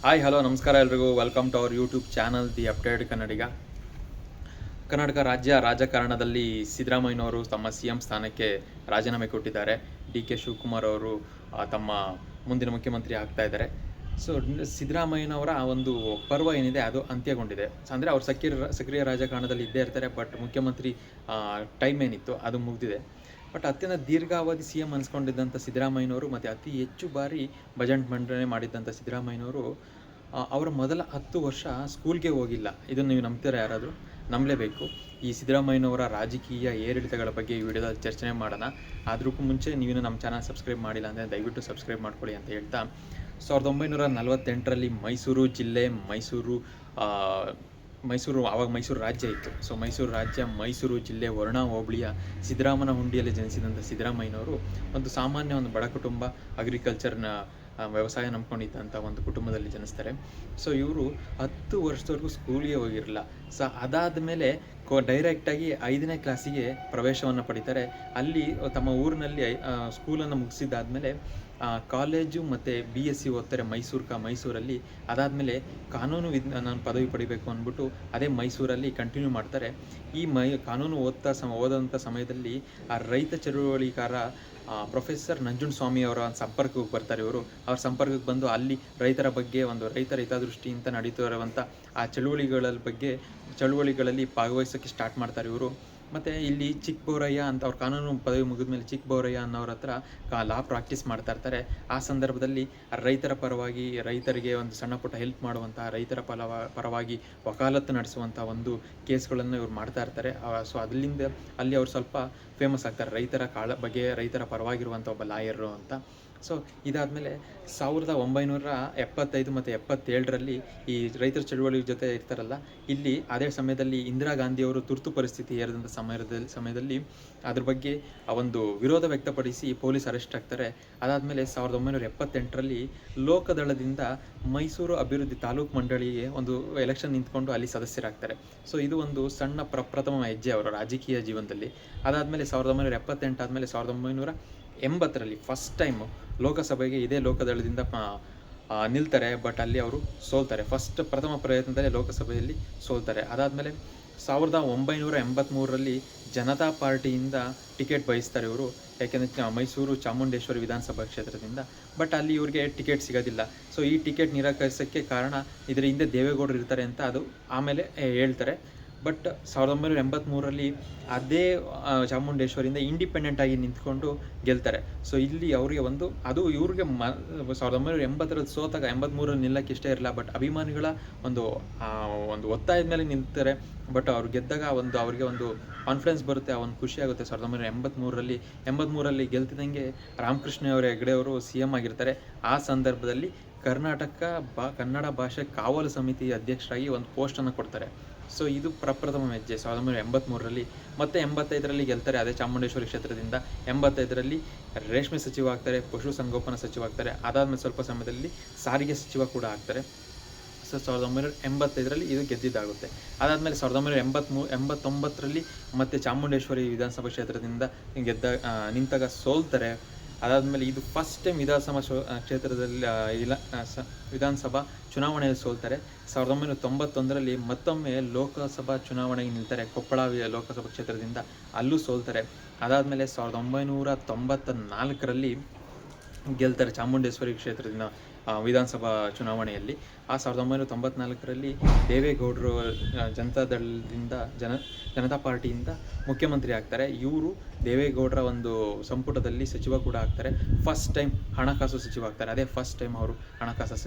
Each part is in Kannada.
ಹಾಯ್ ಹಲೋ ನಮಸ್ಕಾರ ಎಲ್ರಿಗೂ. Welcome to our YouTube channel the update Kannadiga. Karnataka ರಾಜ್ಯ ರಾಜಕಾರಣದಲ್ಲಿ ಸಿದ್ದರಾಮಯ್ಯನವರು ತಮ್ಮ CM ಸ್ಥಾನಕ್ಕೆ ರಾಜೀನಾಮೆ ಕೊಟ್ಟಿದ್ದಾರೆ. DK ಶಿವಕುಮಾರ್ ಅವರು ತಮ್ಮ ಮುಂದಿನ ಮುಖ್ಯಮಂತ್ರಿ ಆಗ್ತಾ ಇದ್ದಾರೆ. ಸೊ ಸಿದ್ದರಾಮಯ್ಯನವರ ಒಂದು ಪರ್ವ ಏನಿದೆ ಅದು ಅಂತ್ಯಗೊಂಡಿದೆ. ಅಂದರೆ ಅವ್ರು ಸಕ್ರಿಯ ರಾಜಕಾರಣದಲ್ಲಿ ಇದ್ದೇ ಇರ್ತಾರೆ, ಬಟ್ ಮುಖ್ಯಮಂತ್ರಿ ಟೈಮ್ ಏನಿತ್ತು ಅದು ಮುಗಿದಿದೆ. ಬಟ್ ಅತ್ಯಂತ ದೀರ್ಘಾವಧಿ CM ಅನ್ಸ್ಕೊಂಡಿದ್ದಂಥ ಸಿದ್ದರಾಮಯ್ಯನವರು ಮತ್ತು ಅತಿ ಹೆಚ್ಚು ಬಾರಿ ಬಜೆಟ್ ಮಂಡನೆ ಮಾಡಿದ್ದಂಥ ಸಿದ್ದರಾಮಯ್ಯನವರು ಅವರ ಮೊದಲ 10 ವರ್ಷ ಸ್ಕೂಲ್ಗೆ ಹೋಗಿಲ್ಲ. ಇದನ್ನು ನೀವು ನಂಬ್ತೀರಾ? ಯಾರಾದರೂ ನಂಬಲೇಬೇಕು. ಈ ಸಿದ್ದರಾಮಯ್ಯನವರ ರಾಜಕೀಯ ಏರಿಳಿತಗಳ ಬಗ್ಗೆ ಈ ವಿಡಿಯೋದಲ್ಲಿ ಚರ್ಚೆ ಮಾಡೋಣ. ಅದಕ್ಕೂ ಮುಂಚೆ ನೀವೇನು ನಮ್ಮ ಚಾನಲ್ ಸಬ್ಸ್ಕ್ರೈಬ್ ಮಾಡಿಲ್ಲ ಅಂದರೆ ದಯವಿಟ್ಟು ಸಬ್ಸ್ಕ್ರೈಬ್ ಮಾಡ್ಕೊಳ್ಳಿ ಅಂತ ಹೇಳ್ತಾ, 1948ರಲ್ಲಿ ಮೈಸೂರು ಜಿಲ್ಲೆ, ಮೈಸೂರು ಆವಾಗ ಮೈಸೂರು ರಾಜ್ಯ ಇತ್ತು. ಸೊ ಮೈಸೂರು ರಾಜ್ಯ, ಮೈಸೂರು ಜಿಲ್ಲೆ, ವರುಣಾ ಹೋಬಳಿಯ ಸಿದ್ದರಾಮನ ಹುಂಡಿಯಲ್ಲಿ ಜನಿಸಿದಂಥ ಸಿದ್ದರಾಮಯ್ಯನವರು ಒಂದು ಸಾಮಾನ್ಯ ಬಡ ಕುಟುಂಬ, ಅಗ್ರಿಕಲ್ಚರ್ನ ವ್ಯವಸಾಯ ನಂಬ್ಕೊಂಡಿದ್ದಂಥ ಒಂದು ಕುಟುಂಬದಲ್ಲಿ ಜನಿಸ್ತಾರೆ. ಸೊ ಇವರು 10 ವರ್ಷದವರೆಗೂ ಸ್ಕೂಲ್ಗೆ ಹೋಗಿರಲಿಲ್ಲ. ಸೊ ಅದಾದ ಮೇಲೆ ಡೈರೆಕ್ಟಾಗಿ 5ನೇ ಕ್ಲಾಸಿಗೆ ಪ್ರವೇಶವನ್ನು ಪಡಿತಾರೆ. ಅಲ್ಲಿ ತಮ್ಮ ಊರಿನಲ್ಲಿ ಸ್ಕೂಲನ್ನು ಮುಗಿಸಿದ್ದಾದಮೇಲೆ ಕಾಲೇಜು ಮತ್ತು BSc ಓದ್ತಾರೆ ಮೈಸೂರಲ್ಲಿ. ಅದಾದಮೇಲೆ ಕಾನೂನು ನಾನು ಪದವಿ ಪಡಿಬೇಕು ಅಂದ್ಬಿಟ್ಟು ಅದೇ ಮೈಸೂರಲ್ಲಿ ಕಂಟಿನ್ಯೂ ಮಾಡ್ತಾರೆ. ಈ ಕಾನೂನು ಓದಂಥ ಸಮಯದಲ್ಲಿ ಆ ರೈತ ಚಳುವಳಿಕಾರ ಪ್ರೊಫೆಸರ್ ನಂಜುಂಡಸ್ವಾಮಿ ಅವರ ಸಂಪರ್ಕಕ್ಕೆ ಬರ್ತಾರೆ ಇವರು. ಅವ್ರ ಸಂಪರ್ಕಕ್ಕೆ ಬಂದು ಅಲ್ಲಿ ರೈತರ ಬಗ್ಗೆ ರೈತರ ಹಿತದೃಷ್ಟಿಯಿಂದ ನಡೀತಾ ಇರುವಂಥ ಆ ಚಳುವಳಿಗಳಲ್ಲಿ ಭಾಗವಹಿಸೋಕ್ಕೆ ಸ್ಟಾರ್ಟ್ ಮಾಡ್ತಾರೆ ಇವರು. ಮತ್ತು ಇಲ್ಲಿ ಚಿಕ್ಕಬೋರಯ್ಯ ಅಂತ ಅವ್ರ ಕಾನೂನು ಪದವಿ ಮುಗಿದ ಮೇಲೆ ಚಿಕ್ಕಬೋರಯ್ಯ ಅನ್ನೋರ ಹತ್ರ ಲಾ ಪ್ರಾಕ್ಟೀಸ್ ಮಾಡ್ತಾ ಇರ್ತಾರೆ. ಆ ಸಂದರ್ಭದಲ್ಲಿ ರೈತರ ಪರವಾಗಿ, ರೈತರಿಗೆ ಒಂದು ಸಣ್ಣ ಪುಟ್ಟ ಹೆಲ್ಪ್ ಮಾಡುವಂತಹ, ರೈತರ ಪರವಾಗಿ ವಕಾಲತ್ತು ನಡೆಸುವಂಥ ಒಂದು ಕೇಸ್ಗಳನ್ನು ಇವ್ರು ಮಾಡ್ತಾ ಇರ್ತಾರೆ. ಸೊ ಅದರಿಂದ ಅಲ್ಲಿ ಅವ್ರು ಸ್ವಲ್ಪ ಫೇಮಸ್ ಆಗ್ತಾರೆ, ರೈತರ ಬಗ್ಗೆ ರೈತರ ಪರವಾಗಿರುವಂಥ ಒಬ್ಬ ಲಾಯರು ಅಂತ. ಸೊ ಇದಾದಮೇಲೆ 1975 ಮತ್ತು 77ರಲ್ಲಿ ಈ ರೈತರ ಚಳುವಳಿ ಜೊತೆ ಇರ್ತಾರಲ್ಲ, ಇಲ್ಲಿ ಅದೇ ಸಮಯದಲ್ಲಿ ಇಂದಿರಾ ಗಾಂಧಿಯವರು ತುರ್ತು ಪರಿಸ್ಥಿತಿ ಏರಿದಂಥ ಸಮಯದಲ್ಲಿ ಅದ್ರ ಬಗ್ಗೆ ಒಂದು ವಿರೋಧ ವ್ಯಕ್ತಪಡಿಸಿ ಪೊಲೀಸ್ ಅರೆಸ್ಟ್ ಆಗ್ತಾರೆ. ಅದಾದಮೇಲೆ 1978ರಲ್ಲಿ ಲೋಕದಳದಿಂದ ಮೈಸೂರು ಅಭಿವೃದ್ಧಿ ತಾಲೂಕು ಮಂಡಳಿಗೆ ಒಂದು ಎಲೆಕ್ಷನ್ ನಿಂತ್ಕೊಂಡು ಅಲ್ಲಿ ಸದಸ್ಯರಾಗ್ತಾರೆ. ಸೊ ಇದು ಒಂದು ಸಣ್ಣ ಪ್ರಥಮ ಹೆಜ್ಜೆ ಅವರ ರಾಜಕೀಯ ಜೀವನದಲ್ಲಿ. ಅದಾದಮೇಲೆ 1978 ಆದಮೇಲೆ 1980ರಲ್ಲಿ ಫಸ್ಟ್ ಟೈಮು ಲೋಕಸಭೆಗೆ ಇದೇ ಲೋಕದಳದಿಂದ ನಿಲ್ತಾರೆ. ಬಟ್ ಅಲ್ಲಿ ಅವರು ಸೋಲ್ತಾರೆ. ಪ್ರಥಮ ಪ್ರಯತ್ನದಲ್ಲಿ ಲೋಕಸಭೆಯಲ್ಲಿ ಸೋಲ್ತಾರೆ. ಅದಾದಮೇಲೆ 1983ರಲ್ಲಿ ಜನತಾ ಪಾರ್ಟಿಯಿಂದ ಟಿಕೆಟ್ ಬಯಸ್ತಾರೆ ಇವರು. ಯಾಕೆಂದರೆ ಮೈಸೂರು ಚಾಮುಂಡೇಶ್ವರಿ ವಿಧಾನಸಭಾ ಕ್ಷೇತ್ರದಿಂದ. ಬಟ್ ಅಲ್ಲಿ ಇವ್ರಿಗೆ ಟಿಕೆಟ್ ಸಿಗೋದಿಲ್ಲ. ಸೊ ಈ ಟಿಕೆಟ್ ನಿರಾಕರಿಸೋಕ್ಕೆ ಕಾರಣ ಇದರ ಹಿಂದೆ ದೇವೇಗೌಡರು ಇರ್ತಾರೆ ಅಂತ ಅದು ಆಮೇಲೆ ಹೇಳ್ತಾರೆ. ಬಟ್ 1983ರಲ್ಲಿ ಅದೇ ಚಾಮುಂಡೇಶ್ವರಿಯಿಂದ ಇಂಡಿಪೆಂಡೆಂಟ್ ಆಗಿ ನಿಂತ್ಕೊಂಡು ಗೆಲ್ತಾರೆ. ಸೊ ಇಲ್ಲಿ ಅವರಿಗೆ ಅದು ಇವ್ರಿಗೆ 1980ರಲ್ಲಿ ಸೋತಾಗ 83ರಲ್ಲಿ ನಿಲ್ಲಕ್ಕೆ ಇಷ್ಟ ಇರಲಿಲ್ಲ. ಬಟ್ ಅಭಿಮಾನಿಗಳ ಒಂದು ಒತ್ತಾಯದ ಮೇಲೆ ನಿಲ್ತಾರೆ. ಬಟ್ ಅವ್ರು ಗೆದ್ದಾಗ ಅವ್ರಿಗೆ ಒಂದು ಕಾನ್ಫಿಡೆನ್ಸ್ ಬರುತ್ತೆ, ಒಂದು ಖುಷಿ ಆಗುತ್ತೆ. 1983ರಲ್ಲಿ ಗೆಲ್ತಿದ್ದಂಗೆ ರಾಮಕೃಷ್ಣ ಹೆಗಡೆ ಅವರು CM ಆಗಿರ್ತಾರೆ. ಆ ಸಂದರ್ಭದಲ್ಲಿ ಕನ್ನಡ ಭಾಷೆ ಕಾವಲು ಸಮಿತಿ ಅಧ್ಯಕ್ಷರಾಗಿ ಒಂದು ಪೋಸ್ಟನ್ನು ಕೊಡ್ತಾರೆ. ಸೊ ಇದು ಪ್ರಪ್ರಥಮ ಹೆಜ್ಜೆ 1983ರಲ್ಲಿ. ಮತ್ತು 85ರಲ್ಲಿ ಗೆಲ್ತಾರೆ ಅದೇ ಚಾಮುಂಡೇಶ್ವರಿ ಕ್ಷೇತ್ರದಿಂದ. 85ರಲ್ಲಿ ರೇಷ್ಮೆ ಸಚಿವ ಆಗ್ತಾರೆ, ಪಶು ಸಂಗೋಪನಾ ಸಚಿವ ಆಗ್ತಾರೆ. ಅದಾದಮೇಲೆ ಸ್ವಲ್ಪ ಸಮಯದಲ್ಲಿ ಸಾರಿಗೆ ಸಚಿವ ಕೂಡ ಆಗ್ತಾರೆ. ಸೊ 1985ರಲ್ಲಿ ಇದು ಗೆದ್ದಿದ್ದಾಗುತ್ತೆ. ಅದಾದಮೇಲೆ 1989ರಲ್ಲಿ ಮತ್ತೆ ಚಾಮುಂಡೇಶ್ವರಿ ವಿಧಾನಸಭಾ ಕ್ಷೇತ್ರದಿಂದ ನಿಂತಾಗ ಸೋಲ್ತಾರೆ. ಅದಾದಮೇಲೆ ಇದು ಫಸ್ಟ್ ಟೈಮ್ ಕ್ಷೇತ್ರದಲ್ಲಿ ವಿಧಾನಸಭಾ ಚುನಾವಣೆಯಲ್ಲಿ ಸೋಲ್ತಾರೆ. 1991ರಲ್ಲಿ ಮತ್ತೊಮ್ಮೆ ಲೋಕಸಭಾ ಚುನಾವಣೆಗೆ ನಿಲ್ತಾರೆ ಕೊಪ್ಪಳ ಲೋಕಸಭಾ ಕ್ಷೇತ್ರದಿಂದ, ಅಲ್ಲೂ ಸೋಲ್ತಾರೆ. ಅದಾದಮೇಲೆ 1994ರಲ್ಲಿ ಗೆಲ್ತಾರೆ ಚಾಮುಂಡೇಶ್ವರಿ ಕ್ಷೇತ್ರದಿಂದ ವಿಧಾನಸಭಾ ಚುನಾವಣೆಯಲ್ಲಿ. ಆ 1994ರಲ್ಲಿ ದೇವೇಗೌಡರು ಜನತಾದಳದಿಂದ ಜನತಾ ಪಾರ್ಟಿಯಿಂದ ಮುಖ್ಯಮಂತ್ರಿ ಆಗ್ತಾರೆ. ಇವರು ದೇವೇಗೌಡರ ಒಂದು ಸಂಪುಟದಲ್ಲಿ ಸಚಿವ ಕೂಡ ಆಗ್ತಾರೆ. ಫಸ್ಟ್ ಟೈಮ್ ಹಣಕಾಸು ಸಚಿವ ಆಗ್ತಾರೆ. ಅದೇ ಫಸ್ಟ್ ಟೈಮ್ ಅವರು ಹಣಕಾಸು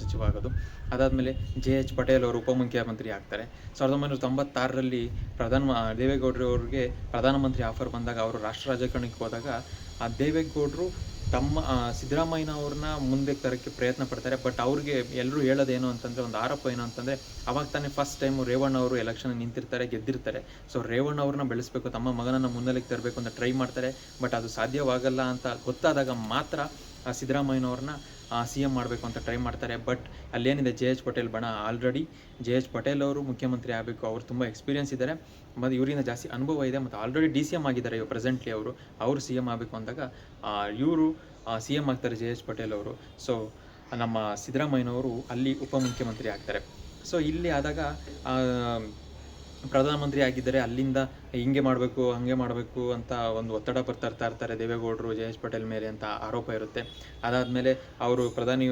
ಸಚಿವ ಆಗೋದು. ಅದಾದಮೇಲೆ JH ಪಟೇಲ್ ಅವರು ಉಪಮುಖ್ಯಮಂತ್ರಿ ಆಗ್ತಾರೆ. 1996ರಲ್ಲಿ ದೇವೇಗೌಡರವ್ರಿಗೆ ಪ್ರಧಾನಮಂತ್ರಿ ಆಫರ್ ಬಂದಾಗ ಅವರು ರಾಷ್ಟ್ರ ರಾಜಕಾರಣಕ್ಕೆ ಹೋದಾಗ ಆ ದೇವೇಗೌಡರು ತಮ್ಮ ಸಿದ್ದರಾಮಯ್ಯನವ್ರನ್ನ ಮುಂದೆ ತರೋಕ್ಕೆ ಪ್ರಯತ್ನ ಪಡ್ತಾರೆ. ಬಟ್ ಅವ್ರಿಗೆ ಎಲ್ಲರೂ ಹೇಳೋದೇನು ಅಂತಂದರೆ, ಒಂದು ಆರೋಪ ಏನು ಅಂತಂದರೆ, ಅವಾಗ ತಾನೇ ಫಸ್ಟ್ ಟೈಮು ರೇವಣ್ಣ ಅವರು ಎಲೆಕ್ಷನ್ ನಿಂತಿರ್ತಾರೆ, ಗೆದ್ದಿರ್ತಾರೆ. ಸೊ ರೇವಣ್ಣ ಅವ್ರನ್ನ ಬೆಳೆಸಬೇಕು, ತಮ್ಮ ಮಗನನ್ನು ಮುನ್ನೆಲೆಗೆ ತರಬೇಕು ಅಂತ ಟ್ರೈ ಮಾಡ್ತಾರೆ. ಬಟ್ ಅದು ಸಾಧ್ಯವಾಗಲ್ಲ ಅಂತ ಗೊತ್ತಾದಾಗ ಮಾತ್ರ ಸಿದ್ದರಾಮಯ್ಯನವ್ರನ್ನ CM ಮಾಡಬೇಕು ಅಂತ ಟ್ರೈ ಮಾಡ್ತಾರೆ. ಬಟ್ ಅಲ್ಲೇನಿದೆ JH ಪಟೇಲ್ ಬಣ, ಆಲ್ರೆಡಿ JH ಪಟೇಲ್ ಅವರು ಮುಖ್ಯಮಂತ್ರಿ ಆಗಬೇಕು, ಅವ್ರು ತುಂಬ ಎಕ್ಸ್ಪೀರಿಯನ್ಸ್ ಇದ್ದಾರೆ ಮತ್ತು ಇವರಿಂದ ಜಾಸ್ತಿ ಅನುಭವ ಇದೆ, ಮತ್ತು ಆಲ್ರೆಡಿ DCM ಆಗಿದ್ದಾರೆ ಇವಾಗ ಪ್ರೆಸೆಂಟ್ಲಿ ಅವರು CM ಆಗಬೇಕು ಅಂದಾಗ ಇವರು CM ಆಗ್ತಾರೆ JH ಪಟೇಲ್ ಅವರು. ಸೊ ನಮ್ಮ ಸಿದ್ದರಾಮಯ್ಯನವರು ಅಲ್ಲಿ ಉಪಮುಖ್ಯಮಂತ್ರಿ ಆಗ್ತಾರೆ. ಸೊ ಇಲ್ಲಿ ಆದಾಗ ಪ್ರಧಾನಮಂತ್ರಿ ಆಗಿದ್ದರೆ ಅಲ್ಲಿಂದ ಹಿಂಗೆ ಮಾಡಬೇಕು ಹಂಗೆ ಮಾಡಬೇಕು ಅಂತ ಒಂದು ಒತ್ತಡ ತರ್ತಾ ಇರ್ತಾರೆ ದೇವೇಗೌಡರು ಜಯೇಶ್ ಪಟೇಲ್ ಮೇಲೆ ಅಂತ ಆರೋಪ ಇರುತ್ತೆ. ಅದಾದಮೇಲೆ ಅವರು ಪ್ರಧಾನಿ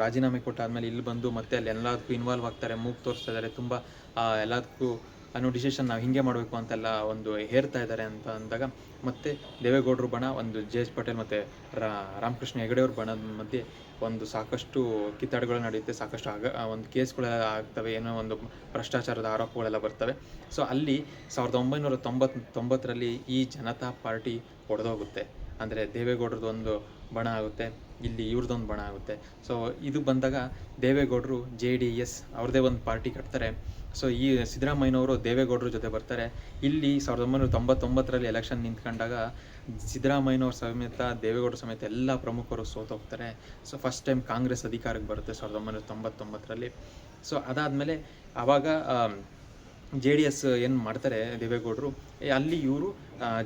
ರಾಜೀನಾಮೆ ಕೊಟ್ಟಾದಮೇಲೆ ಇಲ್ಲಿ ಬಂದು ಮತ್ತೆ ಅಲ್ಲಿ ಎಲ್ಲದಕ್ಕೂ ಇನ್ವಾಲ್ವ್ ಆಗ್ತಾರೆ, ಮೂಗು ತೋರಿಸ್ತಾ ಇದ್ದಾರೆ, ತುಂಬ ಎಲ್ಲದಕ್ಕೂ ಅನ್ನೋ ಡಿಸಿಷನ್ ನಾವು ಹಿಂಗೆ ಮಾಡಬೇಕು ಅಂತೆಲ್ಲ ಒಂದು ಹೇರ್ತಾ ಇದ್ದಾರೆ ಅಂತ ಅಂದಾಗ ಮತ್ತೆ ದೇವೇಗೌಡರು ಬಣ, ಒಂದು ಜಯೇಶ್ ಪಟೇಲ್ ಮತ್ತು ರಾಮಕೃಷ್ಣ ಹೆಗಡೆಯವ್ರ ಬಣದ ಮಧ್ಯೆ ಒಂದು ಸಾಕಷ್ಟು ಕಿತ್ತಾಟಗಳು ನಡೆಯುತ್ತೆ, ಸಾಕಷ್ಟು ಒಂದು ಕೇಸ್ಗಳೆಲ್ಲ ಆಗ್ತವೆ, ಏನೋ ಒಂದು ಭ್ರಷ್ಟಾಚಾರದ ಆರೋಪಗಳೆಲ್ಲ ಬರ್ತವೆ. ಸೊ ಅಲ್ಲಿ 1999ರಲ್ಲಿ ಈ ಜನತಾ ಪಾರ್ಟಿ ಒಡೆದೋಗುತ್ತೆ. ಅಂದರೆ ದೇವೇಗೌಡರದ್ದು ಒಂದು ಬಣ ಆಗುತ್ತೆ, ಇಲ್ಲಿ ಇವ್ರದ್ದೊಂದು ಬಣ ಆಗುತ್ತೆ. ಸೊ ಇದು ಬಂದಾಗ ದೇವೇಗೌಡರು JDS ಅವ್ರದ್ದೇ ಒಂದು ಪಾರ್ಟಿ ಕಟ್ತಾರೆ. ಸೊ ಈ ಸಿದ್ದರಾಮಯ್ಯನವರು ದೇವೇಗೌಡರ ಜೊತೆ ಬರ್ತಾರೆ. ಇಲ್ಲಿ 1999ರಲ್ಲಿ ಎಲೆಕ್ಷನ್ ನಿಂತ್ಕೊಂಡಾಗ ಸಿದ್ದರಾಮಯ್ಯನವ್ರ ಸಮೇತ ದೇವೇಗೌಡರ ಸಮೇತ ಎಲ್ಲ ಪ್ರಮುಖರು ಸೋತೋಗ್ತಾರೆ. ಸೊ ಫಸ್ಟ್ ಟೈಮ್ ಕಾಂಗ್ರೆಸ್ ಅಧಿಕಾರಕ್ಕೆ ಬರುತ್ತೆ 1999ರಲ್ಲಿ. ಸೊ ಅದಾದಮೇಲೆ ಆವಾಗ JDS ಏನು ಮಾಡ್ತಾರೆ ದೇವೇಗೌಡರು, ಅಲ್ಲಿ ಇವರು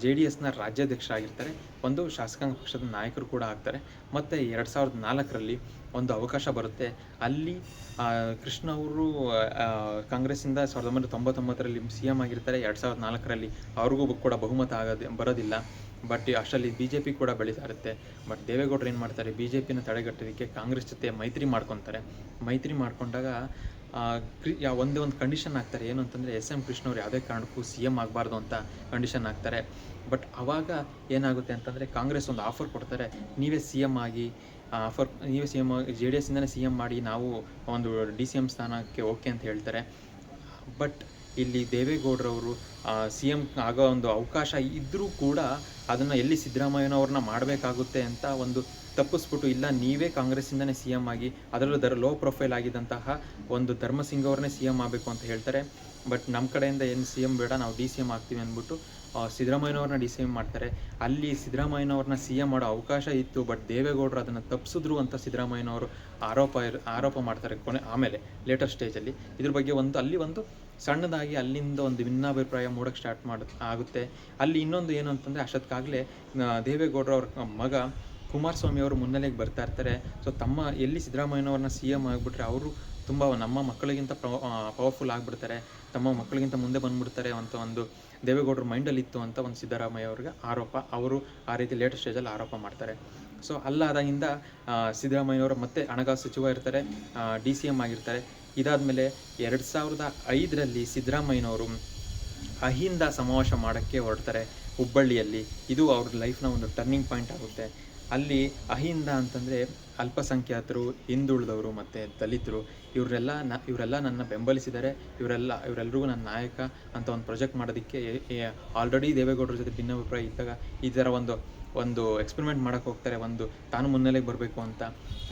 JDSನ ರಾಜ್ಯಾಧ್ಯಕ್ಷರಾಗಿರ್ತಾರೆ, ಒಂದು ಶಾಸಕಾಂಗ ಪಕ್ಷದ ನಾಯಕರು ಕೂಡ ಆಗ್ತಾರೆ. ಮತ್ತು 2004ರಲ್ಲಿ ಒಂದು ಅವಕಾಶ ಬರುತ್ತೆ. ಅಲ್ಲಿ ಕೃಷ್ಣ ಅವರು ಕಾಂಗ್ರೆಸ್ಸಿಂದ 1999ರಲ್ಲಿ CM ಆಗಿರ್ತಾರೆ. 2004ರಲ್ಲಿ ಅವ್ರಿಗೂ ಕೂಡ ಬಹುಮತ ಬರೋದಿಲ್ಲ. ಬಟ್ ಅಷ್ಟರಲ್ಲಿ BJP ಕೂಡ ಬೆಳೀತಾ ಇರುತ್ತೆ. ಬಟ್ ದೇವೇಗೌಡರು ಏನು ಮಾಡ್ತಾರೆ, BJPನ ತಡೆಗಟ್ಟೋದಕ್ಕೆ ಕಾಂಗ್ರೆಸ್ ಜೊತೆ ಮೈತ್ರಿ ಮಾಡ್ಕೊತಾರೆ. ಮೈತ್ರಿ ಮಾಡ್ಕೊಂಡಾಗ ಒಂದೇ ಒಂದು ಕಂಡೀಷನ್ ಹಾಕ್ತಾರೆ, ಏನು ಅಂತಂದರೆ SM ಕೃಷ್ಣ ಅವ್ರು ಯಾವುದೇ ಕಾರಣಕ್ಕೂ CM ಆಗಬಾರ್ದು ಅಂತ ಕಂಡೀಷನ್ ಹಾಕ್ತಾರೆ. ಬಟ್ ಆವಾಗ ಏನಾಗುತ್ತೆ ಅಂತಂದರೆ ಕಾಂಗ್ರೆಸ್ ಒಂದು ಆಫರ್ ಕೊಡ್ತಾರೆ, ನೀವೇ CM ಆಗಿ ನೀವೇ CM JDSಯಿಂದನೇ CM ಮಾಡಿ ನಾವು ಒಂದು DCM ಸ್ಥಾನಕ್ಕೆ ಓಕೆ ಅಂತ ಹೇಳ್ತಾರೆ. ಬಟ್ ಇಲ್ಲಿ ದೇವೇಗೌಡರವರು CM ಆಗೋ ಒಂದು ಅವಕಾಶ ಇದ್ದರೂ ಕೂಡ ಅದನ್ನು ಎಲ್ಲಿ ಸಿದ್ದರಾಮಯ್ಯನವ್ರನ್ನ ಮಾಡಬೇಕಾಗುತ್ತೆ ಅಂತ ಒಂದು ತಪ್ಪಿಸ್ಬಿಟ್ಟು, ಇಲ್ಲ ನೀವೇ ಕಾಂಗ್ರೆಸ್ಸಿಂದನೇ CM ಆಗಿ, ಅದರಲ್ಲೂ ಲೋ ಪ್ರೊಫೈಲ್ ಆಗಿದ್ದಂತಹ ಒಂದು ಧರ್ಮಸಿಂಗ್ ಅವ್ರನ್ನೇ CM ಆಗಬೇಕು ಅಂತ ಹೇಳ್ತಾರೆ. ಬಟ್ ನಮ್ಮ ಕಡೆಯಿಂದ ಏನು CM ಬೇಡ, ನಾವು DCM ಆಗ್ತೀವಿ ಅಂದ್ಬಿಟ್ಟು ಸಿದ್ದರಾಮಯ್ಯನವ್ರನ್ನ DCM ಮಾಡ್ತಾರೆ. ಅಲ್ಲಿ ಸಿದ್ದರಾಮಯ್ಯನವ್ರನ್ನ CM ಮಾಡೋ ಅವಕಾಶ ಇತ್ತು, ಬಟ್ ದೇವೇಗೌಡರು ಅದನ್ನು ತಪ್ಪಿಸಿದ್ರು ಅಂತ ಸಿದ್ದರಾಮಯ್ಯನವರು ಆರೋಪ ಮಾಡ್ತಾರೆ ಆಮೇಲೆ ಲೇಟರ್ ಸ್ಟೇಜಲ್ಲಿ. ಇದ್ರ ಬಗ್ಗೆ ಅಲ್ಲಿ ಒಂದು ಸಣ್ಣದಾಗಿ ಅಲ್ಲಿಂದ ಒಂದು ಭಿನ್ನಾಭಿಪ್ರಾಯ ಮೂಡೋಕ್ಕೆ ಆಗುತ್ತೆ. ಅಲ್ಲಿ ಇನ್ನೊಂದು ಏನು ಅಂತಂದರೆ, ಅಷ್ಟೊತ್ತಿಗಾಗಲೇ ದೇವೇಗೌಡರು ಅವ್ರ ಮಗ ಕುಮಾರಸ್ವಾಮಿ ಅವರು ಮುನ್ನೆಲೆಗೆ ಬರ್ತಾ ಇರ್ತಾರೆ. ಸೊ ಎಲ್ಲಿ ಸಿದ್ದರಾಮಯ್ಯನವ್ರನ್ನ CM ಆಗಿಬಿಟ್ರೆ ಅವರು ತುಂಬ ನಮ್ಮ ಮಕ್ಕಳಿಗಿಂತ ಪವರ್ಫುಲ್ ಆಗಿಬಿಡ್ತಾರೆ, ತಮ್ಮ ಮಕ್ಕಳಿಗಿಂತ ಮುಂದೆ ಬಂದುಬಿಡ್ತಾರೆ ಅಂತ ಒಂದು ದೇವೇಗೌಡರ ಮೈಂಡಲ್ಲಿ ಇತ್ತು ಅಂತ ಒಂದು ಸಿದ್ದರಾಮಯ್ಯ ಅವ್ರಿಗೆ ಆರೋಪ. ಅವರು ಆ ರೀತಿ ಲೇಟರ್ ಸ್ಟೇಜಲ್ಲಿ ಆರೋಪ ಮಾಡ್ತಾರೆ. ಸೊ ಅಲ್ಲಾದಾಗಿಂದ ಸಿದ್ದರಾಮಯ್ಯವರು ಮತ್ತೆ ಹಣಕಾಸು ಸಚಿವ ಇರ್ತಾರೆ, DCM ಆಗಿರ್ತಾರೆ. ಇದಾದಮೇಲೆ 2005ರಲ್ಲಿ ಸಿದ್ದರಾಮಯ್ಯನವರು ಅಹಿಂದ ಸಮಾವೇಶ ಮಾಡೋಕ್ಕೆ ಹೊರಡ್ತಾರೆ ಹುಬ್ಬಳ್ಳಿಯಲ್ಲಿ. ಇದು ಅವ್ರ ಲೈಫ್ನ ಒಂದು ಟರ್ನಿಂಗ್ ಪಾಯಿಂಟ್ ಆಗುತ್ತೆ. ಅಲ್ಲಿ ಅಹಿಂದ ಅಂತಂದರೆ ಅಲ್ಪಸಂಖ್ಯಾತರು, ಹಿಂದುಳಿದವರು ಮತ್ತು ದಲಿತರು, ಇವರೆಲ್ಲ ನನ್ನ ಬೆಂಬಲಿಸಿದ್ದಾರೆ, ಇವರೆಲ್ಲರಿಗೂ ನನ್ನ ನಾಯಕ ಅಂತ ಒಂದು ಪ್ರಾಜೆಕ್ಟ್ ಮಾಡೋದಕ್ಕೆ ಆಲ್ರೆಡಿ ದೇವೇಗೌಡರ ಜೊತೆ ಭಿನ್ನಾಭಿಪ್ರಾಯ ಇದ್ದಾಗ ಈ ಥರ ಒಂದು ಎಕ್ಸ್ಪೆರಿಮೆಂಟ್ ಮಾಡೋಕ್ಕೆ ಹೋಗ್ತಾರೆ, ಒಂದು ತಾನು ಮುನ್ನೆಲೆಗೆ ಬರಬೇಕು ಅಂತ.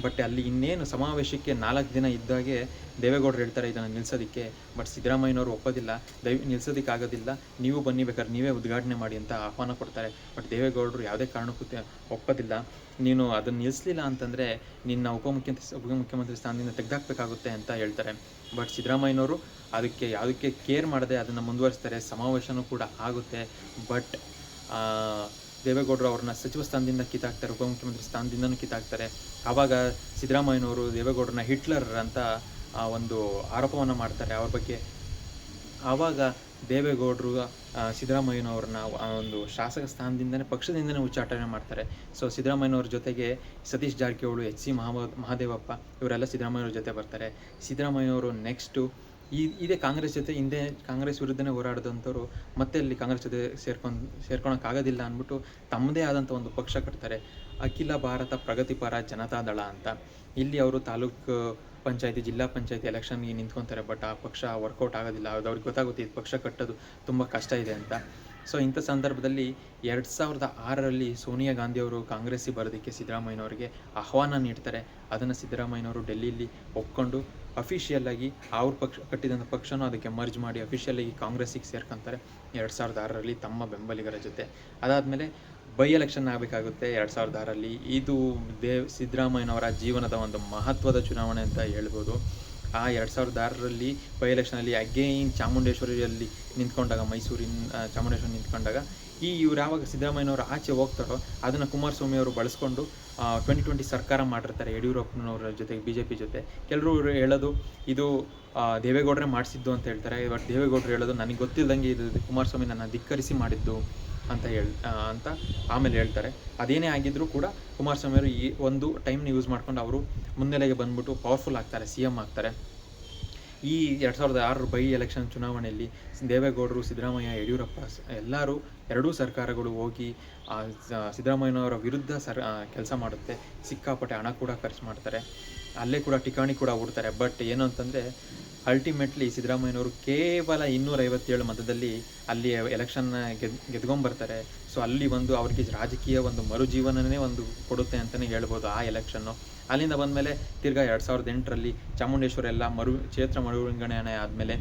ಬಟ್ ಅಲ್ಲಿ ಇನ್ನೇನು ಸಮಾವೇಶಕ್ಕೆ 4 ದಿನ ಇದ್ದಾಗೆ ದೇವೇಗೌಡರು ಹೇಳ್ತಾರೆ ಇದನ್ನು ನಿಲ್ಲಿಸೋದಕ್ಕೆ. ಬಟ್ ಸಿದ್ದರಾಮಯ್ಯನವರು ಒಪ್ಪೋದಿಲ್ಲ, ನಿಲ್ಲಿಸೋದಕ್ಕಾಗೋದಿಲ್ಲ, ನೀವು ಬನ್ನಿ ಬೇಕಾದ್ರೆ ನೀವೇ ಉದ್ಘಾಟನೆ ಮಾಡಿ ಅಂತ ಆಹ್ವಾನ ಕೊಡ್ತಾರೆ. ಬಟ್ ದೇವೇಗೌಡರು ಯಾವುದೇ ಕಾರಣಕ್ಕೂ ಒಪ್ಪೋದಿಲ್ಲ. ನೀನು ಅದನ್ನು ನಿಲ್ಲಿಸಲಿಲ್ಲ ಅಂತಂದರೆ ನಿನ್ನ ಉಪಮುಖ್ಯಮಂತ್ರಿ ಸ್ಥಾನದಿಂದ ತೆಗೆದಾಕಬೇಕಾಗುತ್ತೆ ಅಂತ ಹೇಳ್ತಾರೆ. ಬಟ್ ಸಿದ್ದರಾಮಯ್ಯನವರು ಯಾವುದಕ್ಕೆ ಕೇರ್ ಮಾಡದೆ ಅದನ್ನು ಮುಂದುವರಿಸ್ತಾರೆ. ಸಮಾವೇಶನೂ ಕೂಡ ಆಗುತ್ತೆ. ಬಟ್ ದೇವೇಗೌಡರು ಅವ್ರನ್ನ ಸಚಿವ ಸ್ಥಾನದಿಂದ ಕಿತ್ತಾಕ್ತಾರೆ, ಉಪಮುಖ್ಯಮಂತ್ರಿ ಸ್ಥಾನದಿಂದನೂ ಕಿತ್ತಾಕ್ತಾರೆ. ಆವಾಗ ಸಿದ್ದರಾಮಯ್ಯನವರು ದೇವೇಗೌಡರನ್ನ ಹಿಟ್ಲರ್ ಅಂತ ಒಂದು ಆರೋಪವನ್ನು ಮಾಡ್ತಾರೆ ಅವ್ರ ಬಗ್ಗೆ. ಆವಾಗ ದೇವೇಗೌಡರು ಸಿದ್ದರಾಮಯ್ಯನವ್ರನ್ನ ಒಂದು ಶಾಸಕ ಸ್ಥಾನದಿಂದನೇ ಪಕ್ಷದಿಂದನೇ ಉಚ್ಚಾಟನೆ ಮಾಡ್ತಾರೆ. ಸೊ ಸಿದ್ದರಾಮಯ್ಯನವ್ರ ಜೊತೆಗೆ ಸತೀಶ್ ಜಾರಕಿಹೊಳಿ, HC ಮಹದೇವಪ್ಪ ಇವರೆಲ್ಲ ಸಿದ್ದರಾಮಯ್ಯವ್ರ ಜೊತೆ ಬರ್ತಾರೆ. ಸಿದ್ದರಾಮಯ್ಯವರು ನೆಕ್ಸ್ಟು ಇದೇ ಕಾಂಗ್ರೆಸ್ ಜೊತೆ ಹಿಂದೆ ಕಾಂಗ್ರೆಸ್ ವಿರುದ್ಧನೇ ಹೋರಾಡಿದಂಥವ್ರು ಮತ್ತೆ ಅಲ್ಲಿ ಕಾಂಗ್ರೆಸ್ ಜೊತೆ ಸೇರ್ಕೊಳಕ್ಕಾಗೋದಿಲ್ಲ ಅಂದ್ಬಿಟ್ಟು ತಮ್ಮದೇ ಆದಂಥ ಒಂದು ಪಕ್ಷ ಕಟ್ತಾರೆ, ಅಖಿಲ ಭಾರತ ಪ್ರಗತಿಪರ ಜನತಾದಳ ಅಂತ. ಇಲ್ಲಿ ಅವರು ತಾಲೂಕು ಪಂಚಾಯತಿ, ಜಿಲ್ಲಾ ಪಂಚಾಯತಿ ಎಲೆಕ್ಷನ್ಗೆ ನಿಂತ್ಕೊತಾರೆ. ಬಟ್ ಆ ಪಕ್ಷ ವರ್ಕೌಟ್ ಆಗೋದಿಲ್ಲ. ಅವ್ರಿಗೆ ಗೊತ್ತಾಗುತ್ತೆ ಇದು ಪಕ್ಷ ಕಟ್ಟೋದು ತುಂಬ ಕಷ್ಟ ಇದೆ ಅಂತ. ಸೊ ಇಂಥ ಸಂದರ್ಭದಲ್ಲಿ 2006ರಲ್ಲಿ ಸೋನಿಯಾ ಗಾಂಧಿಯವರು ಕಾಂಗ್ರೆಸ್ಸಿಗೆ ಬರೋದಕ್ಕೆ ಸಿದ್ದರಾಮಯ್ಯನವರಿಗೆ ಆಹ್ವಾನ ನೀಡ್ತಾರೆ. ಅದನ್ನು ಸಿದ್ದರಾಮಯ್ಯನವರು ಡೆಲ್ಲಿಯಲ್ಲಿ ಒಪ್ಕೊಂಡು ಅಫಿಷಿಯಲ್ಲಾಗಿ ಅವ್ರ ಕಟ್ಟಿದಂಥ ಪಕ್ಷನೂ ಅದಕ್ಕೆ ಮರ್ಜ್ ಮಾಡಿ ಅಫಿಷಿಯಲಾಗಿ ಕಾಂಗ್ರೆಸ್ಸಿಗೆ ಸೇರ್ಕೊತಾರೆ 2006ರಲ್ಲಿ ತಮ್ಮ ಬೆಂಬಲಿಗರ ಜೊತೆ. ಅದಾದಮೇಲೆ ಬೈ ಎಲೆಕ್ಷನ್ ಆಗಬೇಕಾಗುತ್ತೆ 2006ರಲ್ಲಿ. ಇದು ಸಿದ್ದರಾಮಯ್ಯನವರ ಜೀವನದ ಒಂದು ಮಹತ್ವದ ಚುನಾವಣೆ ಅಂತ ಹೇಳ್ಬೋದು. ಆ 2006ರಲ್ಲಿ ಬೈ ಎಲೆಕ್ಷನಲ್ಲಿ ಅಗೇನ್ ಚಾಮುಂಡೇಶ್ವರಿಯಲ್ಲಿ ನಿಂತ್ಕೊಂಡಾಗ, ಚಾಮುಂಡೇಶ್ವರಿ ನಿಂತ್ಕೊಂಡಾಗ ಇವ್ರು ಯಾವಾಗ ಸಿದ್ದರಾಮಯ್ಯನವರು ಆಚೆ ಹೋಗ್ತಾರೋ ಅದನ್ನು ಕುಮಾರಸ್ವಾಮಿ ಅವರು ಬಳಸ್ಕೊಂಡು 2020 ಸರ್ಕಾರ ಮಾಡಿರ್ತಾರೆ ಯಡಿಯೂರಪ್ಪನವ್ರ ಜೊತೆಗೆ BJP ಜೊತೆ. ಕೆಲವರು ಹೇಳೋದು ಇದು ದೇವೇಗೌಡರೇ ಮಾಡಿಸಿದ್ದು ಅಂತ ಹೇಳ್ತಾರೆ. ಬಟ್ ದೇವೇಗೌಡರು ಹೇಳೋದು ನನಗೆ ಗೊತ್ತಿಲ್ಲದಂಗೆ ಇದು ಕುಮಾರಸ್ವಾಮಿ ನನ್ನ ಧಿಕ್ಕರಿಸಿ ಮಾಡಿದ್ದು ಅಂತ ಆಮೇಲೆ ಹೇಳ್ತಾರೆ. ಅದೇನೇ ಆಗಿದ್ರೂ ಕೂಡ ಕುಮಾರಸ್ವಾಮಿ ಅವರು ಈ ಒಂದು ಟೈಮ್ನ ಯೂಸ್ ಮಾಡ್ಕೊಂಡು ಅವರು ಮುನ್ನೆಲೆಗೆ ಬಂದ್ಬಿಟ್ಟು ಪವರ್ಫುಲ್ ಆಗ್ತಾರೆ, CM ಆಗ್ತಾರೆ. ಈ 2006 ಬೈ ಎಲೆಕ್ಷನ್ ಚುನಾವಣೆಯಲ್ಲಿ ದೇವೇಗೌಡರು, ಸಿದ್ದರಾಮಯ್ಯ, ಯಡಿಯೂರಪ್ಪ ಎಲ್ಲರೂ ಎರಡೂ ಸರ್ಕಾರಗಳು ಹೋಗಿ ಸಿದ್ದರಾಮಯ್ಯನವರ ವಿರುದ್ಧ ಕೆಲಸ ಮಾಡುತ್ತೆ. ಸಿಕ್ಕಾಪಟ್ಟೆ ಹಣ ಕೂಡ ಖರ್ಚು ಮಾಡ್ತಾರೆ, ಅಲ್ಲೇ ಕೂಡ ಠಿಕಾಣಿ ಕೂಡ ಹೂಡ್ತಾರೆ. ಬಟ್ ಏನು ಅಂತಂದರೆ ಅಲ್ಟಿಮೇಟ್ಲಿ ಸಿದ್ದರಾಮಯ್ಯನವರು ಕೇವಲ 257 ಮತದಲ್ಲಿ ಅಲ್ಲಿ ಎಲೆಕ್ಷನ್ನ ಗೆದ್ಕೊಂಬರ್ತಾರೆ. ಸೊ ಅಲ್ಲಿ ಒಂದು ಅವ್ರಿಗೆ ರಾಜಕೀಯ ಒಂದು ಮರುಜೀವನನೇ ಒಂದು ಕೊಡುತ್ತೆ ಅಂತಲೇ ಹೇಳ್ಬೋದು ಆ ಎಲೆಕ್ಷನ್ನು. ಅಲ್ಲಿಂದ ಬಂದಮೇಲೆ ತಿರ್ಗಾ 2008ರಲ್ಲಿ ಚಾಮುಂಡೇಶ್ವರಿ ಎಲ್ಲ ಕ್ಷೇತ್ರ ಮರುವಿಂಗಡಣೆ ಆದಮೇಲೆ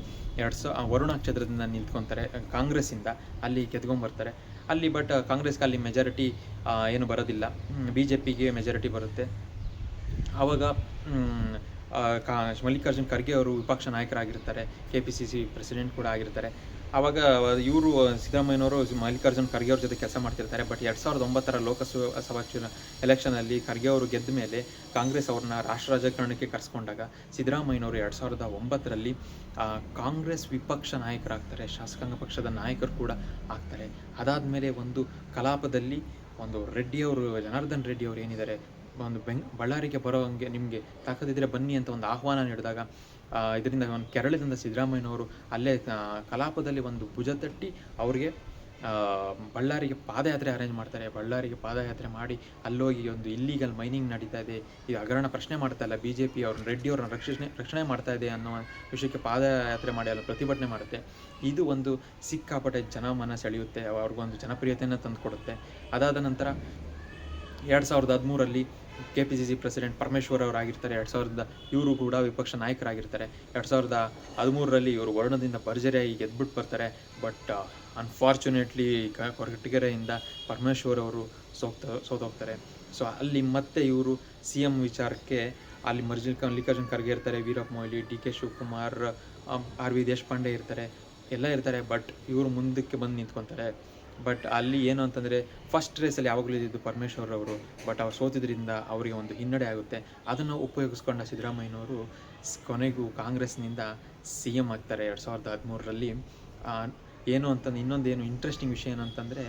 ವರುಣಾ ಕ್ಷೇತ್ರದಿಂದ ನಿಂತ್ಕೊತಾರೆ ಕಾಂಗ್ರೆಸ್ಸಿಂದ, ಅಲ್ಲಿ ಗೆದ್ಕೊಂಬರ್ತಾರೆ ಅಲ್ಲಿ. ಬಟ್ ಕಾಂಗ್ರೆಸ್ಗೆ ಅಲ್ಲಿ ಮೆಜಾರಿಟಿ ಏನು ಬರೋದಿಲ್ಲ, BJPಗೆ ಮೆಜಾರಿಟಿ ಬರುತ್ತೆ. ಆವಾಗ ಮಲ್ಲಿಕಾರ್ಜುನ್ ಖರ್ಗೆ ಅವರು ವಿಪಕ್ಷ ನಾಯಕರಾಗಿರ್ತಾರೆ, KPCC ಪ್ರೆಸಿಡೆಂಟ್ ಕೂಡ ಆಗಿರ್ತಾರೆ. ಆವಾಗ ಇವರು ಸಿದ್ದರಾಮಯ್ಯನವರು ಮಲ್ಲಿಕಾರ್ಜುನ್ ಖರ್ಗೆ ಅವ್ರ ಜೊತೆ ಕೆಲಸ ಮಾಡ್ತಿರ್ತಾರೆ. ಬಟ್ 2009 ಲೋಕಸಭಾ ಎಲೆಕ್ಷನಲ್ಲಿ ಖರ್ಗೆ ಅವರು ಗೆದ್ದ ಮೇಲೆ ಕಾಂಗ್ರೆಸ್ ಅವ್ರನ್ನ ರಾಷ್ಟ್ರ ರಾಜಕಾರಣಕ್ಕೆ ಕರೆಸ್ಕೊಂಡಾಗ ಸಿದ್ದರಾಮಯ್ಯನವರು 2009ರಲ್ಲಿ ಕಾಂಗ್ರೆಸ್ ವಿಪಕ್ಷ ನಾಯಕರಾಗ್ತಾರೆ, ಶಾಸಕಾಂಗ ಪಕ್ಷದ ನಾಯಕರು ಕೂಡ ಆಗ್ತಾರೆ. ಅದಾದಮೇಲೆ ಒಂದು ಕಲಾಪದಲ್ಲಿ ಒಂದು ರೆಡ್ಡಿಯವರು, ಜನಾರ್ದನ್ ರೆಡ್ಡಿ ಅವರು ಏನಿದ್ದಾರೆ, ಒಂದು ಬಳ್ಳಾರಿಗೆ ಬರೋ ಹಂಗೆ ನಿಮಗೆ ತಾಕತ್ತಿದ್ರೆ ಬನ್ನಿ ಅಂತ ಒಂದು ಆಹ್ವಾನ ನೀಡಿದಾಗ ಇದರಿಂದ ಒಂದು ಕೆರಳದಿಂದ ಸಿದ್ದರಾಮಯ್ಯನವರು ಅಲ್ಲೇ ಕಲಾಪದಲ್ಲಿ ಒಂದು ಭುಜ ತಟ್ಟಿ ಅವ್ರಿಗೆ ಬಳ್ಳಾರಿಗೆ ಪಾದಯಾತ್ರೆ ಅರೇಂಜ್ ಮಾಡ್ತಾರೆ. ಬಳ್ಳಾರಿಗೆ ಪಾದಯಾತ್ರೆ ಮಾಡಿ ಅಲ್ಲೋಗಿ ಒಂದು ಇಲ್ಲೀಗಲ್ ಮೈನಿಂಗ್ ನಡೀತಾ ಇದೆ, ಈ ಹಗರಣ ಪ್ರಶ್ನೆ ಮಾಡ್ತಾ ಇಲ್ಲ, BJP ಅವ್ರನ್ನ ರೆಡ್ಡಿ ಅವ್ರನ್ನ ರಕ್ಷಣೆ ಮಾಡ್ತಾ ಇದೆ ಅನ್ನೋ ವಿಷಯಕ್ಕೆ ಪಾದಯಾತ್ರೆ ಮಾಡಿ ಅಲ್ಲಿ ಪ್ರತಿಭಟನೆ ಮಾಡುತ್ತೆ. ಇದು ಒಂದು ಸಿಕ್ಕಾಪಟ್ಟೆ ಜನಮನ ಸೆಳೆಯುತ್ತೆ, ಅವ್ರಿಗೊಂದು ಜನಪ್ರಿಯತೆಯನ್ನು ತಂದು ಕೊಡುತ್ತೆ. ಅದಾದ ನಂತರ 2013ರಲ್ಲಿ KPCC ಪ್ರೆಸಿಡೆಂಟ್ ಪರಮೇಶ್ವರ್ ಅವರಾಗಿರ್ತಾರೆ. ಇವರು ಕೂಡ ವಿಪಕ್ಷ ನಾಯಕರಾಗಿರ್ತಾರೆ. 2013ರಲ್ಲಿ ಇವರು ವರ್ಣದಿಂದ ಭರ್ಜರಿಯಾಗಿ ಗೆದ್ಬಿಟ್ಟು ಬರ್ತಾರೆ. ಬಟ್ ಅನ್ಫಾರ್ಚುನೇಟ್ಲಿ ಕೊರಟಗೆರೆಯಿಂದ ಪರಮೇಶ್ವರ್ ಅವರು ಸೋತೋಗ್ತಾರೆ. ಸೊ ಅಲ್ಲಿ ಮತ್ತೆ ಇವರು CM ವಿಚಾರಕ್ಕೆ ಅಲ್ಲಿ ಮಲ್ಲಿಕಾರ್ಜುನ್ ಖರ್ಗೆ ಇರ್ತಾರೆ, ವೀರಪ್ಪ ಮೊಯ್ಲಿ, DK ಶಿವಕುಮಾರ್, RV ದೇಶಪಾಂಡೆ ಇರ್ತಾರೆ, ಎಲ್ಲ ಇರ್ತಾರೆ. ಬಟ್ ಇವರು ಮುಂದಕ್ಕೆ ಬಂದು ನಿಂತ್ಕೊತಾರೆ. ಬಟ್ ಅಲ್ಲಿ ಏನು ಅಂತಂದರೆ ಫಸ್ಟ್ ರೇಸಲ್ಲಿ ಯಾವಾಗಲೂ ಇದ್ದಿದ್ದು ಪರಮೇಶ್ವರ್ ಅವರು, ಬಟ್ ಅವ್ರು ಸೋತಿದ್ರಿಂದ ಅವರಿಗೆ ಒಂದು ಹಿನ್ನಡೆ ಆಗುತ್ತೆ. ಅದನ್ನು ಉಪಯೋಗಿಸ್ಕೊಂಡ ಸಿದ್ದರಾಮಯ್ಯನವರು ಕೊನೆಗೂ ಕಾಂಗ್ರೆಸ್ನಿಂದ CM ಆಗ್ತಾರೆ 2013ರಲ್ಲಿ. ಏನು ಅಂತಂದು ಇನ್ನೊಂದೇನು ಇಂಟ್ರೆಸ್ಟಿಂಗ್ ವಿಷಯ ಏನು ಅಂತಂದರೆ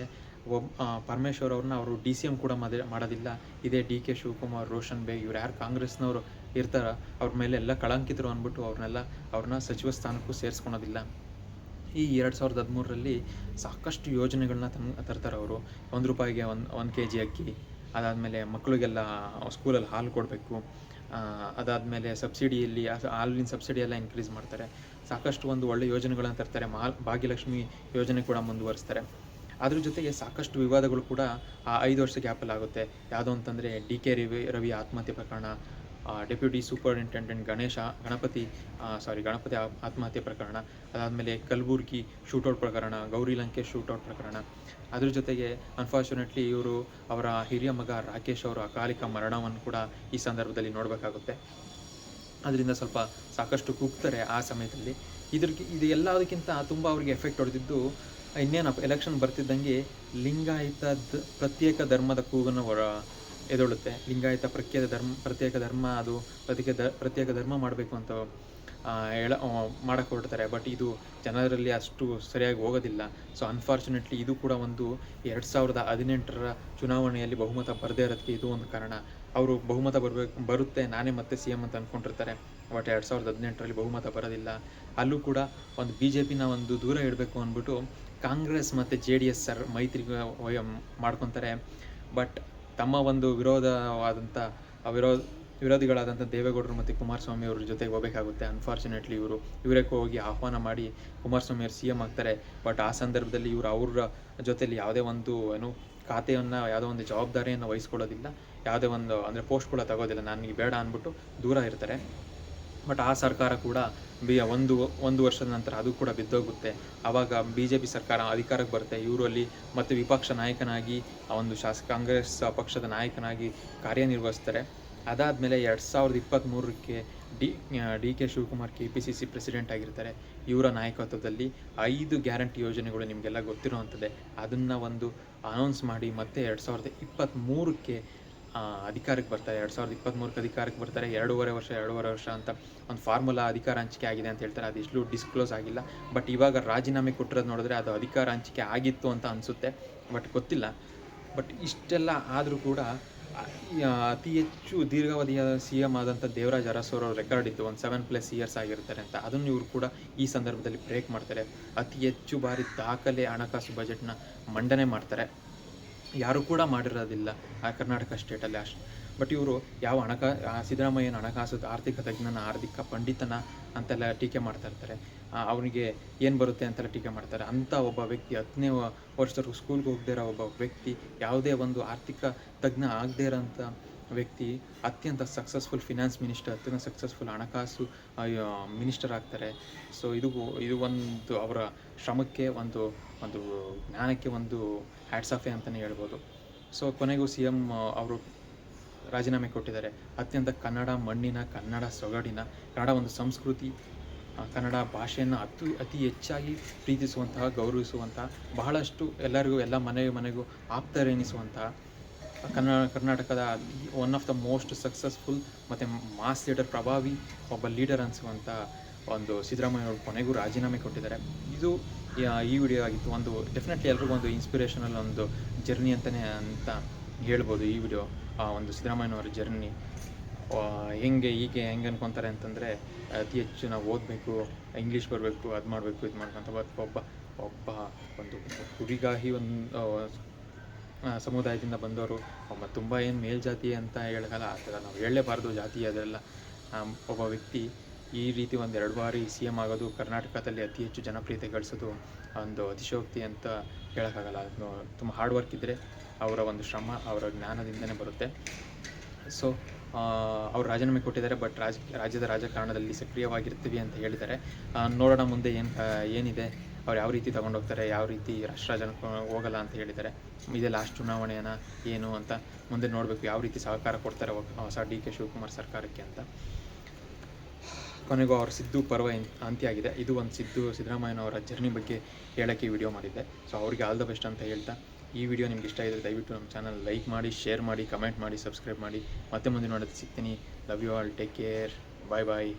ಪರಮೇಶ್ವರ್ ಅವ್ರನ್ನ ಅವರು DCM ಕೂಡ ಮಾಡೋದಿಲ್ಲ. ಇದೇ DK ಶಿವಕುಮಾರ್, ರೋಷನ್ ಬೇಗ್ ಇವ್ರು ಯಾರು ಕಾಂಗ್ರೆಸ್ನವರು ಇರ್ತಾರೋ ಅವ್ರ ಮೇಲೆ ಎಲ್ಲ ಕಳಂಕಿತರು ಅಂದ್ಬಿಟ್ಟು ಅವ್ರನ್ನ ಸಚಿವ ಸ್ಥಾನಕ್ಕೂ ಸೇರಿಸ್ಕೊಳೋದಿಲ್ಲ. ಈ 2013ರಲ್ಲಿ ಸಾಕಷ್ಟು ಯೋಜನೆಗಳನ್ನ ತರ್ತಾರೆ ಅವರು. ₹1 1 kg ಅಕ್ಕಿ, ಅದಾದಮೇಲೆ ಮಕ್ಕಳಿಗೆಲ್ಲ ಸ್ಕೂಲಲ್ಲಿ ಹಾಲು ಕೊಡಬೇಕು, ಅದಾದಮೇಲೆ ಸಬ್ಸಿಡಿಯಲ್ಲಿ ಹಾಲಿನ ಸಬ್ಸಿಡಿ ಎಲ್ಲ ಇನ್ಕ್ರೀಸ್ ಮಾಡ್ತಾರೆ. ಸಾಕಷ್ಟು ಒಂದು ಒಳ್ಳೆ ಯೋಜನೆಗಳನ್ನ ತರ್ತಾರೆ. ಭಾಗ್ಯಲಕ್ಷ್ಮಿ ಯೋಜನೆ ಕೂಡ ಮುಂದುವರಿಸ್ತಾರೆ. ಅದ್ರ ಜೊತೆಗೆ ಸಾಕಷ್ಟು ವಿವಾದಗಳು ಕೂಡ ಆ 5 ವರ್ಷ ಗ್ಯಾಪಲ್ಲಿ ಆಗುತ್ತೆ. ಯಾವುದೋ ಅಂತಂದರೆ DK ರವಿ ಆತ್ಮಹತ್ಯೆ ಪ್ರಕರಣ, ಡೆಪ್ಯೂಟಿ ಸೂಪರಿಂಟೆಂಡೆಂಟ್ ಗಣಪತಿ ಆತ್ಮಹತ್ಯೆ ಪ್ರಕರಣ, ಅದಾದಮೇಲೆ ಕಲಬುರ್ಗಿ ಶೂಟೌಟ್ ಪ್ರಕರಣ, ಗೌರಿ ಲಂಕೇಶ್ ಶೂಟೌಟ್ ಪ್ರಕರಣ. ಅದ್ರ ಜೊತೆಗೆ ಅನ್ಫಾರ್ಚುನೇಟ್ಲಿ ಇವರು ಅವರ ಹಿರಿಯ ಮಗ ರಾಕೇಶ್ ಅವರ ಅಕಾಲಿಕ ಮರಣವನ್ನು ಕೂಡ ಈ ಸಂದರ್ಭದಲ್ಲಿ ನೋಡಬೇಕಾಗುತ್ತೆ. ಅದರಿಂದ ಸಾಕಷ್ಟು ಕುಗ್ತಾರೆ ಆ ಸಮಯದಲ್ಲಿ. ಇದು ಎಲ್ಲದಕ್ಕಿಂತ ತುಂಬ ಅವ್ರಿಗೆ ಎಫೆಕ್ಟ್ ಹೊಡೆದಿದ್ದು ಇನ್ನೇನು ಎಲೆಕ್ಷನ್ ಬರ್ತಿದ್ದಂಗೆ ಲಿಂಗಾಯತ ಪ್ರತ್ಯೇಕ ಧರ್ಮದ ಕೂಗನ್ನು ಎದೊಳುತ್ತೆ. ಲಿಂಗಾಯತ ಪ್ರತ್ಯೇಕ ಧರ್ಮ ಅದು ಪ್ರತ್ಯೇಕ ಧರ್ಮ ಮಾಡಬೇಕು ಅಂತ ಮಾಡಕ್ಕೆ ಹೊರಡ್ತಾರೆ. ಬಟ್ ಇದು ಜನರಲ್ಲಿ ಅಷ್ಟು ಸರಿಯಾಗಿ ಹೋಗೋದಿಲ್ಲ. ಸೊ ಅನ್ಫಾರ್ಚುನೇಟ್ಲಿ ಇದು ಕೂಡ ಒಂದು 2018ರ ಚುನಾವಣೆಯಲ್ಲಿ ಬಹುಮತ ಬರದೇ ಇರೋದಕ್ಕೆ ಇದು ಒಂದು ಕಾರಣ. ಅವರು ಬಹುಮತ ಬರುತ್ತೆ, ನಾನೇ ಮತ್ತೆ CM ಅಂತ ಅಂದ್ಕೊಂಡಿರ್ತಾರೆ. ಬಟ್ 2018ರಲ್ಲಿ ಬಹುಮತ ಬರೋದಿಲ್ಲ. ಅಲ್ಲೂ ಕೂಡ ಒಂದು BJPನ ಒಂದು ದೂರ ಇಡಬೇಕು ಅಂದ್ಬಿಟ್ಟು ಕಾಂಗ್ರೆಸ್ ಮತ್ತು JDS ಮೈತ್ರಿ ಮಾಡ್ಕೊತಾರೆ. ಬಟ್ ತಮ್ಮ ಒಂದು ವಿರೋಧಿಗಳಾದಂಥ ದೇವೇಗೌಡರು ಮತ್ತು ಕುಮಾರಸ್ವಾಮಿ ಅವ್ರ ಜೊತೆಗೆ ಹೋಗಬೇಕಾಗುತ್ತೆ. ಅನ್ಫಾರ್ಚುನೇಟ್ಲಿ ಇವರೇ ಹೋಗಿ ಆಹ್ವಾನ ಮಾಡಿ ಕುಮಾರಸ್ವಾಮಿ ಅವರು CM ಆಗ್ತಾರೆ. ಬಟ್ ಆ ಸಂದರ್ಭದಲ್ಲಿ ಅವ್ರ ಜೊತೆಯಲ್ಲಿ ಯಾವುದೇ ಒಂದು ಖಾತೆಯನ್ನು, ಯಾವುದೋ ಒಂದು ಜವಾಬ್ದಾರಿಯನ್ನು ವಹಿಸ್ಕೊಳ್ಳೋದಿಲ್ಲ, ಯಾವುದೇ ಒಂದು ಅಂದರೆ ಪೋಸ್ಟ್ ಕೂಡ ತಗೋದಿಲ್ಲ, ನನಗೆ ಬೇಡ ಅಂದ್ಬಿಟ್ಟು ದೂರ ಇರ್ತಾರೆ. ಬಟ್ ಆ ಸರ್ಕಾರ ಕೂಡ ಒಂದು ವರ್ಷದ ನಂತರ ಅದು ಕೂಡ ಬಿದ್ದೋಗುತ್ತೆ. ಆವಾಗ BJP ಸರ್ಕಾರ ಅಧಿಕಾರಕ್ಕೆ ಬರುತ್ತೆ. ಇವರು ಅಲ್ಲಿ ಮತ್ತು ವಿಪಕ್ಷ ನಾಯಕನಾಗಿ ಒಂದು ಕಾಂಗ್ರೆಸ್ ಪಕ್ಷದ ನಾಯಕನಾಗಿ ಕಾರ್ಯನಿರ್ವಹಿಸ್ತಾರೆ. ಅದಾದಮೇಲೆ 2023ಕ್ಕೆ DK ಶಿವಕುಮಾರ್ KPCC ಪ್ರೆಸಿಡೆಂಟ್ ಆಗಿರ್ತಾರೆ. ಇವರ ನಾಯಕತ್ವದಲ್ಲಿ 5 ಗ್ಯಾರಂಟಿ ಯೋಜನೆಗಳು ನಿಮಗೆಲ್ಲ ಗೊತ್ತಿರೋವಂಥದ್ದೇ. ಅದನ್ನು ಒಂದು ಅನೌನ್ಸ್ ಮಾಡಿ ಮತ್ತೆ 2023ಕ್ಕೆ ಅಧಿಕಾರಕ್ಕೆ ಬರ್ತಾರೆ. 2023ಕ್ಕೆ ಅಧಿಕಾರಕ್ಕೆ ಬರ್ತಾರೆ. 2.5 ವರ್ಷ ಅಂತ ಒಂದು ಫಾರ್ಮುಲಾ ಅಧಿಕಾರ ಹಂಚಿಕೆ ಆಗಿದೆ ಅಂತ ಹೇಳ್ತಾರೆ. ಅದೆಷ್ಟು ಡಿಸ್ಕ್ಲೋಸ್ ಆಗಿಲ್ಲ. ಬಟ್ ಇವಾಗ ರಾಜೀನಾಮೆ ಕೊಟ್ಟಿರೋದು ನೋಡಿದ್ರೆ ಅದು ಅಧಿಕಾರ ಹಂಚಿಕೆ ಆಗಿತ್ತು ಅಂತ ಅನಿಸುತ್ತೆ, ಬಟ್ ಗೊತ್ತಿಲ್ಲ. ಬಟ್ ಇಷ್ಟೆಲ್ಲ ಆದರೂ ಕೂಡ ಅತಿ ಹೆಚ್ಚು ದೀರ್ಘಾವಧಿಯ CM ಆದಂಥ ದೇವರಾಜ್ ಅರಸು ರೆಕಾರ್ಡ್ ಇತ್ತು, ಒಂದು 7+ ಇಯರ್ಸ್ ಆಗಿರ್ತಾರೆ ಅಂತ. ಅದನ್ನು ಇವರು ಕೂಡ ಈ ಸಂದರ್ಭದಲ್ಲಿ ಬ್ರೇಕ್ ಮಾಡ್ತಾರೆ. ಅತಿ ಹೆಚ್ಚು ಬಾರಿ ದಾಖಲೆ ಹಣಕಾಸು ಬಜೆಟ್ನ ಮಂಡನೆ ಮಾಡ್ತಾರೆ. ಯಾರು ಕೂಡ ಮಾಡಿರೋದಿಲ್ಲ ಕರ್ನಾಟಕ ಸ್ಟೇಟಲ್ಲಿ ಅಷ್ಟು. ಬಟ್ ಇವರು ಯಾವ ಸಿದ್ದರಾಮಯ್ಯನ ಹಣಕಾಸು ಆರ್ಥಿಕ ತಜ್ಞನ, ಆರ್ಥಿಕ ಪಂಡಿತನ ಅಂತೆಲ್ಲ ಟೀಕೆ ಮಾಡ್ತಾ ಇರ್ತಾರೆ. ಅವನಿಗೆ ಏನು ಬರುತ್ತೆ ಅಂತೆಲ್ಲ ಟೀಕೆ ಮಾಡ್ತಾರೆ. ಅಂಥ ಒಬ್ಬ ವ್ಯಕ್ತಿ 10ನೇ ವರ್ಷದವರೆಗೂ ಸ್ಕೂಲ್ಗೆ ಹೋಗದೇ ಇರೋ ಒಬ್ಬ ವ್ಯಕ್ತಿ, ಯಾವುದೇ ಒಂದು ಆರ್ಥಿಕ ತಜ್ಞ ಆಗದೇ ಇರೋಂಥ ವ್ಯಕ್ತಿ ಅತ್ಯಂತ ಸಕ್ಸಸ್ಫುಲ್ ಫಿನಾನ್ಸ್ ಮಿನಿಸ್ಟರ್, ಅತ್ಯಂತ ಸಕ್ಸಸ್ಫುಲ್ ಹಣಕಾಸು ಮಿನಿಸ್ಟರ್ ಆಗ್ತಾರೆ. ಸೊ ಇದು ಒಂದು ಅವರ ಶ್ರಮಕ್ಕೆ, ಒಂದು ಜ್ಞಾನಕ್ಕೆ ಒಂದು ಹ್ಯಾಟ್ಸ್ ಆಫೇ ಅಂತಲೇ ಹೇಳ್ಬೋದು. ಸೊ ಕೊನೆಗೂ CM ಅವರು ರಾಜೀನಾಮೆ ಕೊಟ್ಟಿದ್ದಾರೆ. ಅತ್ಯಂತ ಕನ್ನಡ ಮಣ್ಣಿನ, ಕನ್ನಡ ಸೊಗಡಿನ, ಕನ್ನಡ ಒಂದು ಸಂಸ್ಕೃತಿ, ಕನ್ನಡ ಭಾಷೆಯನ್ನು ಅತಿ ಹೆಚ್ಚಾಗಿ ಪ್ರೀತಿಸುವಂತಹ, ಗೌರವಿಸುವಂತಹ, ಬಹಳಷ್ಟು ಎಲ್ಲರಿಗೂ, ಎಲ್ಲ ಮನೆಗೂ ಆಪ್ತರೆನಿಸುವಂತಹ, ಕರ್ನಾಟಕದ one of the most successful ಮತ್ತು ಮಾಸ್ ಲೀಡರ್, ಪ್ರಭಾವಿ ಒಬ್ಬ ಲೀಡರ್ ಅನಿಸುವಂಥ ಒಂದು ಸಿದ್ದರಾಮಯ್ಯ ಅವರು ಕೊನೆಗೂ ರಾಜೀನಾಮೆ ಕೊಟ್ಟಿದ್ದಾರೆ. ಇದು ಈ ವಿಡಿಯೋ ಆಗಿತ್ತು. ಒಂದು ಡೆಫಿನೆಟ್ಲಿ ಎಲ್ರಿಗೂ ಒಂದು ಇನ್ಸ್ಪಿರೇಷನಲ್ ಒಂದು ಜರ್ನಿ ಅಂತ ಹೇಳ್ಬೋದು ಈ ವಿಡಿಯೋ. ಒಂದು ಸಿದ್ದರಾಮಯ್ಯನವರ ಜರ್ನಿ ಹೆಂಗೆ ಅನ್ಕೊತಾರೆ ಅಂತಂದರೆ, ಅತಿ ಹೆಚ್ಚು ನಾವು ಓದಬೇಕು, ಇಂಗ್ಲೀಷ್ ಬರಬೇಕು, ಅದು ಮಾಡಬೇಕು, ಇದು ಮಾಡ್ಕೊಂತ ಒಬ್ಬ ಒಂದು ಹುಡುಗಾಹಿ ಒಂದು ಸಮುದಾಯದಿಂದ ಬಂದವರು, ತುಂಬ ಏನು ಮೇಲ್ಜಾತಿ ಅಂತ ಹೇಳೋಲ್ಲ, ಆ ಥರ ನಾವು ಹೇಳಲೇಬಾರ್ದು ಜಾತಿ ಅದೆಲ್ಲ. ಒಬ್ಬ ವ್ಯಕ್ತಿ ಈ ರೀತಿ 1-2 ಬಾರಿ CM ಆಗೋದು, ಕರ್ನಾಟಕದಲ್ಲಿ ಅತಿ ಹೆಚ್ಚು ಜನಪ್ರಿಯತೆ ಗಳಿಸೋದು ಒಂದು ಅತಿಶಯೋಕ್ತಿ ಅಂತ ಹೇಳೋಕ್ಕಾಗಲ್ಲ. ಅದು ತುಂಬ ಹಾರ್ಡ್ ವರ್ಕ್ ಇದ್ದರೆ, ಅವರ ಒಂದು ಶ್ರಮ, ಅವರ ಜ್ಞಾನದಿಂದನೇ ಬರುತ್ತೆ. ಸೊ ಅವ್ರು ರಾಜೀನಾಮೆ ಕೊಟ್ಟಿದ್ದಾರೆ. ಬಟ್ ರಾಜ್ಯದ ರಾಜಕಾರಣದಲ್ಲಿ ಸಕ್ರಿಯವಾಗಿರ್ತೀವಿ ಅಂತ ಹೇಳಿದ್ದಾರೆ. ನೋಡೋಣ ಮುಂದೆ ಏನಿದೆ, ಅವ್ರು ಯಾವ ರೀತಿ ತೊಗೊಂಡೋಗ್ತಾರೆ, ಯಾವ ರೀತಿ ರಾಷ್ಟ್ರಜನಕ್ಕೆ ಹೋಗಲ್ಲ ಅಂತ ಹೇಳಿದ್ದಾರೆ. ಇದೇ ಲಾಸ್ಟ್ ಚುನಾವಣೆನ ಏನು ಅಂತ ಮುಂದೆ ನೋಡಬೇಕು, ಯಾವ ರೀತಿ ಸಹಕಾರ ಕೊಡ್ತಾರೆ ಹೊಸ DK ಶಿವಕುಮಾರ್ ಸರ್ಕಾರಕ್ಕೆ ಅಂತ. ಕೊನೆಗೂ ಅವ್ರ ಸಿದ್ದು ಪರ್ವ ಅಂತ್ಯ ಆಗಿದೆ. ಇದು ಒಂದು ಸಿದ್ದರಾಮಯ್ಯನವರ ಜರ್ನಿ ಬಗ್ಗೆ ಹೇಳೋಕ್ಕೆ ಈ ವಿಡಿಯೋ ಮಾಡಿದ್ದೆ. ಸೊ ಅವರಿಗೆ ಆಲ್ ದ ಬೆಸ್ಟ್ ಅಂತ ಹೇಳ್ತಾ, ಈ ವಿಡಿಯೋ ನಿಮ್ಗೆ ಇಷ್ಟ ಆಗಿದ್ರೆ ದಯವಿಟ್ಟು ನಮ್ಮ ಚಾನಲ್ ಲೈಕ್ ಮಾಡಿ, ಶೇರ್ ಮಾಡಿ, ಕಮೆಂಟ್ ಮಾಡಿ, ಸಬ್ಸ್ಕ್ರೈಬ್ ಮಾಡಿ. ಮತ್ತೆ ಮುಂದಿನ ನೋಡೋದು ಸಿಗ್ತೀನಿ. Love you all, take care, bye.